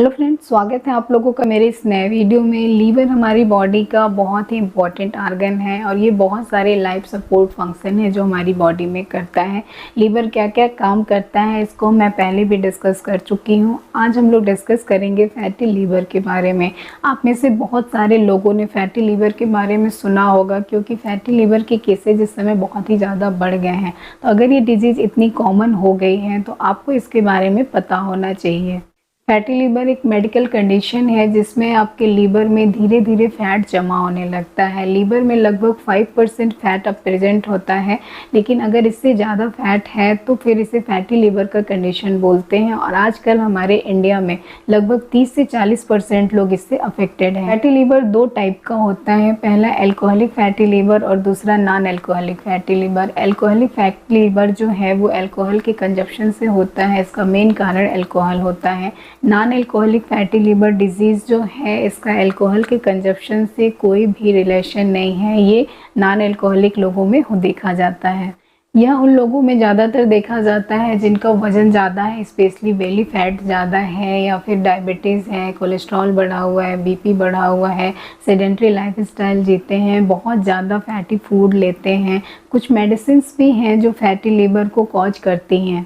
Hello friends, स्वागत है आप लोगों का मेरे इस नए वीडियो में। लीवर हमारी बॉडी का बहुत ही इम्पॉर्टेंट आर्गन है और ये बहुत सारे लाइफ सपोर्ट फंक्शन है जो हमारी बॉडी में करता है। लीवर क्या क्या काम करता है इसको मैं पहले भी डिस्कस कर चुकी हूँ। आज हम लोग डिस्कस करेंगे फैटी लीवर के बारे में। आप में से बहुत सारे लोगों ने फैटी लीवर के बारे में सुना होगा क्योंकि फैटी लीवर के केसेज इस समय बहुत ही ज़्यादा बढ़ गए हैं। तो अगर ये डिजीज़ इतनी कॉमन हो गई है तो आपको इसके बारे में पता होना चाहिए। फैटी लीवर एक मेडिकल कंडीशन है जिसमें आपके लीवर में धीरे धीरे फैट जमा होने लगता है। लीवर में लगभग 5% फैट अब प्रेजेंट होता है, लेकिन अगर इससे ज़्यादा फैट है तो फिर इसे फैटी लीवर का कंडीशन बोलते हैं। और आजकल हमारे इंडिया में लगभग 30 से 40% लोग इससे अफेक्टेड हैं। फैटी लीवर दो टाइप का होता है, पहला एल्कोहलिक फैटी लीवर और दूसरा non alcoholic fatty liver. Alcoholic fatty liver जो है वो एल्कोहल के कंजप्शन से होता है, इसका मेन कारण एल्कोहल होता है। Non alcoholic fatty liver disease जो है इसका एल्कोहल के कंजप्शन से कोई भी रिलेशन नहीं है। ये नॉन एल्कोहलिक लोगों में देखा जाता है। यह उन लोगों में ज़्यादातर देखा जाता है जिनका वज़न ज़्यादा है, स्पेशली बेली फैट ज़्यादा है या फिर डायबिटीज़ है, कोलेस्ट्रॉल बढ़ा हुआ है, बीपी बढ़ा हुआ है, सेडेंट्री लाइफस्टाइल जीते हैं, बहुत ज़्यादा फैटी फूड लेते हैं। कुछ मेडिसिन्स भी हैं जो फैटी लीवर को कॉज करती हैं।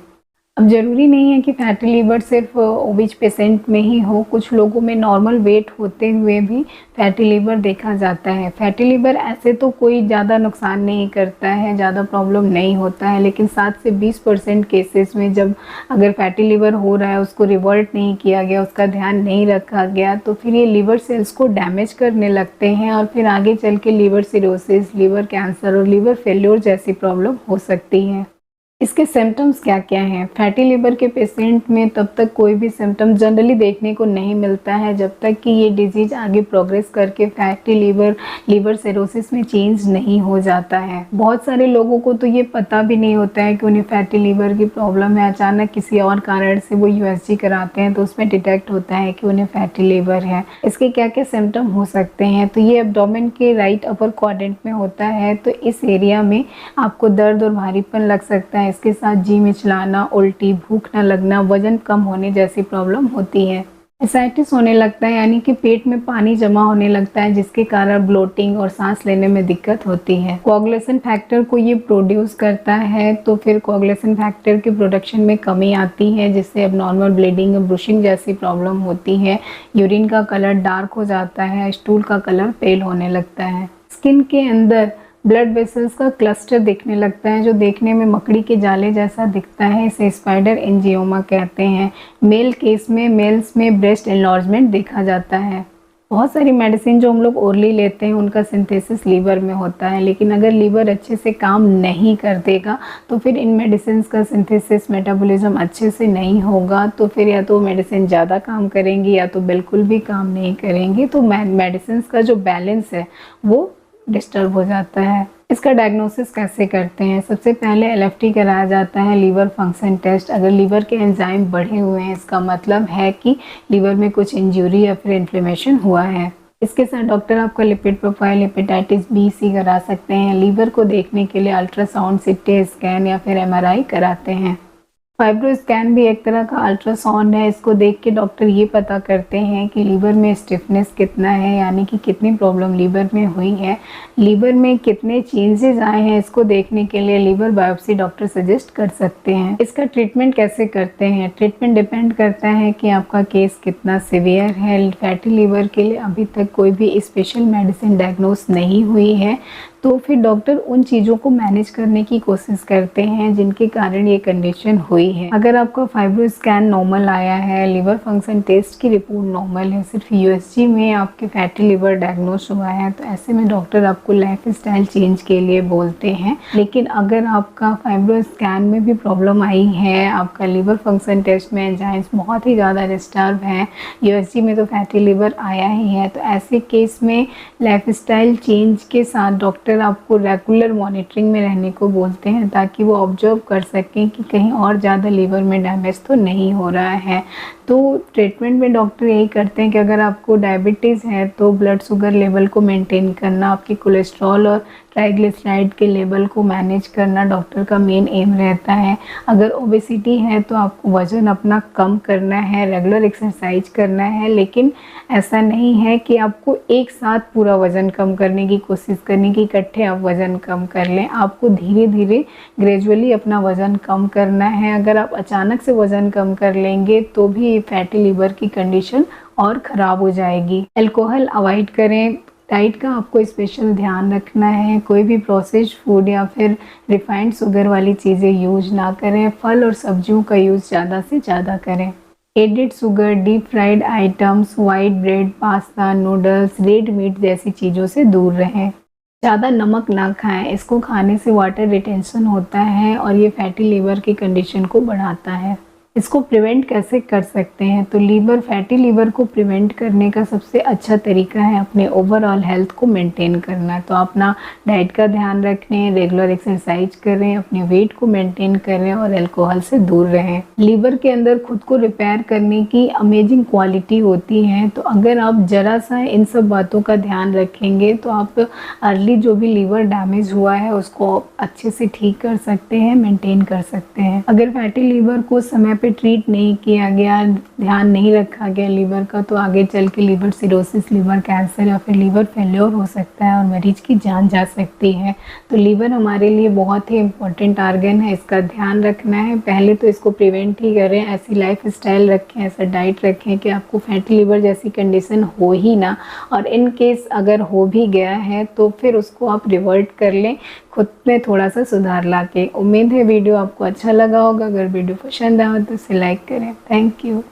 अब ज़रूरी नहीं है कि फैटी लीवर सिर्फ ओबीज पेशेंट में ही हो, कुछ लोगों में नॉर्मल वेट होते हुए भी फैटी लीवर देखा जाता है। फैटी लीवर ऐसे तो कोई ज़्यादा नुकसान नहीं करता है, ज़्यादा प्रॉब्लम नहीं होता है, लेकिन 7 से 20% केसेस में जब अगर फैटी लीवर हो रहा है, उसको रिवर्ट नहीं किया गया, उसका ध्यान नहीं रखा गया, तो फिर ये लीवर सेल्स को डैमेज करने लगते हैं और फिर आगे चल के लीवर सिरोसिस, लीवर कैंसर और लीवर फेल्योर जैसी प्रॉब्लम हो सकती है। इसके सिम्टम्स क्या क्या हैं? फैटी लीवर के पेशेंट में तब तक कोई भी सिम्टम जनरली देखने को नहीं मिलता है जब तक कि ये डिजीज़ आगे प्रोग्रेस करके फैटी लीवर सिरोसिस में चेंज नहीं हो जाता है। बहुत सारे लोगों को तो ये पता भी नहीं होता है कि उन्हें फैटी लीवर की प्रॉब्लम है। अचानक किसी और कारण से वो यूएसजी कराते हैं तो उसमें डिटेक्ट होता है कि उन्हें फैटी लीवर है। इसके क्या क्या सिम्टम हो सकते हैं? तो ये एब्डोमेन के राइट अपर क्वाड्रेंट में होता है, तो इस एरिया में आपको दर्द और भारीपन लग सकता है। इसके साथ जी मिचलाना, उल्टी, भूख न लगना, वजन कम होने जैसी प्रॉब्लम होती है। एसाइटिस होने लगता है यानी कि पेट में पानी जमा होने लगता है जिसके कारण ब्लोटिंग और सांस लेने में दिक्कत होती है। कोआगुलेशन फैक्टर को ये प्रोड्यूस करता है तो फिर कोआगुलेशन फैक्टर के प्रोडक्शन में कमी आती है जिससे एबनॉर्मल ब्लीडिंग, ब्रुशिंग जैसी प्रॉब्लम होती है। यूरिन का कलर डार्क हो जाता है, स्टूल का कलर पेल होने लगता है। स्किन के अंदर ब्लड वेसल्स का क्लस्टर दिखने लगता है जो देखने में मकड़ी के जाले जैसा दिखता है, इसे स्पाइडर एंजियोमा कहते हैं। मेल्स में ब्रेस्ट एनलार्जमेंट देखा जाता है। बहुत सारी मेडिसिन जो हम लोग ओरली लेते हैं उनका सिंथेसिस लीवर में होता है, लेकिन अगर लीवर अच्छे से काम नहीं कर देगा तो फिर इन मेडिसिन का सिंथेसिस मेटाबॉलिज्म अच्छे से नहीं होगा, तो फिर या तो मेडिसिन ज़्यादा काम करेंगी या तो बिल्कुल भी काम नहीं करेंगी। तो मेडिसिन का जो बैलेंस है वो डिस्टर्ब हो जाता है। इसका डायग्नोसिस कैसे करते हैं? सबसे पहले एलएफटी कराया जाता है, लीवर फंक्शन टेस्ट। अगर लीवर के एंजाइम बढ़े हुए हैं इसका मतलब है कि लीवर में कुछ इंजरी या फिर इन्फ्लेमेशन हुआ है। इसके साथ डॉक्टर आपका लिपिड प्रोफाइल, हेपेटाइटिस बी, सी करा सकते हैं। लीवर को देखने के लिए अल्ट्रासाउंड, सीटी स्कैन या फिर एमआरआई कराते हैं। फाइब्रो स्कैन भी एक तरह का अल्ट्रासाउंड है। इसको देख के डॉक्टर ये पता करते हैं कि लीवर में स्टिफनेस कितना है, यानी कि कितनी प्रॉब्लम लीवर में हुई है, लीवर में कितने चेंजेस आए हैं। इसको देखने के लिए लीवर बायोप्सी डॉक्टर सजेस्ट कर सकते हैं। इसका ट्रीटमेंट कैसे करते हैं? ट्रीटमेंट डिपेंड करता है कि आपका केस कितना सीवियर है। फैटी लीवर के लिए अभी तक कोई भी स्पेशल मेडिसिन डायग्नोस नहीं हुई है, तो फिर डॉक्टर उन चीज़ों को मैनेज करने की कोशिश करते हैं जिनके कारण ये कंडीशन हुई है। अगर आपका फाइब्रो स्कैन नॉर्मल आया है, लीवर फंक्शन टेस्ट की रिपोर्ट नॉर्मल है, सिर्फ यूएसजी में आपके फैटी लीवर डायग्नोस हुआ है, तो ऐसे में डॉक्टर आपको लाइफस्टाइल चेंज के लिए बोलते हैं। लेकिन अगर आपका फाइब्रो स्कैन में भी प्रॉब्लम आई है, आपका लीवर फंक्शन टेस्ट में एंजाइम्स बहुत ही ज़्यादा डिस्टर्ब है, यूएसजी में तो फैटी लीवर आया ही है, तो ऐसे केस में लाइफस्टाइल चेंज के साथ डॉक्टर आपको रेगुलर मॉनिटरिंग में रहने को बोलते हैं ताकि वो ऑब्जर्व कर सकें कि कहीं और ज़्यादा लीवर में डैमेज तो नहीं हो रहा है। तो ट्रीटमेंट में डॉक्टर यही करते हैं कि अगर आपको डायबिटीज़ है तो ब्लड शुगर लेवल को मेंटेन करना, आपकी कोलेस्ट्रॉल और ट्राइग्लिसराइड के लेवल को मैनेज करना डॉक्टर का मेन एम रहता है। अगर ओबेसिटी है तो आपको वज़न अपना कम करना है, रेगुलर एक्सरसाइज करना है, लेकिन ऐसा नहीं है कि आपको एक साथ पूरा वज़न कम करने की कोशिश करनी कि इकट्ठे आप वज़न कम कर लें। आपको धीरे धीरे ग्रेजुअली अपना वज़न कम करना है। अगर आप अचानक से वज़न कम कर लेंगे तो भी फैटी लीवर की कंडीशन और ख़राब हो जाएगी। अल्कोहल अवॉइड करें। डाइट का आपको स्पेशल ध्यान रखना है। कोई भी प्रोसेस्ड फूड या फिर रिफाइंड शुगर वाली चीज़ें यूज़ ना करें। फल और सब्जियों का यूज़ ज़्यादा से ज़्यादा करें। Added sugar, deep fried items, white bread, pasta, noodles, red meat जैसी चीज़ों से दूर रहें। ज़्यादा नमक ना खाएं। इसको खाने से वाटर रिटेंशन होता है और ये फैटी लीवर की कंडीशन को बढ़ाता है। इसको प्रिवेंट कैसे कर सकते हैं? तो फैटी लीवर को प्रिवेंट करने का सबसे अच्छा तरीका है अपने ओवरऑल हेल्थ को मेंटेन करना। तो अपना डाइट का ध्यान रखें, रेगुलर एक्सरसाइज करें, अपने वेट को मेंटेन करें और अल्कोहल से दूर रहें। लीवर के अंदर खुद को रिपेयर करने की अमेजिंग क्वालिटी होती है। तो अगर आप ज़रा सा इन सब बातों का ध्यान रखेंगे तो आप अर्ली जो भी लीवर डैमेज हुआ है उसको अच्छे से ठीक कर सकते हैं, मेंटेन कर सकते हैं। अगर फैटी लीवर को समय पे ट्रीट नहीं किया गया, ध्यान नहीं रखा गया लीवर का, तो आगे चल के लीवर सिरोसिस, लीवर कैंसर या फिर लीवर फेल्योर हो सकता है और मरीज की जान जा सकती है। तो लीवर हमारे लिए बहुत ही इम्पोर्टेंट आर्गन है, इसका ध्यान रखना है। पहले तो इसको प्रिवेंट ही करें, ऐसी लाइफ स्टाइल रखें, ऐसा डाइट रखें कि आपको फैटी लीवर जैसी कंडीशन हो ही ना, और इन केस अगर हो भी गया है तो फिर उसको आप रिवर्ट कर लें खुद में थोड़ा सा सुधार ला के। उम्मीद है वीडियो आपको अच्छा लगा होगा। अगर वीडियो पसंद आए तो इसे लाइक करें। Thank you.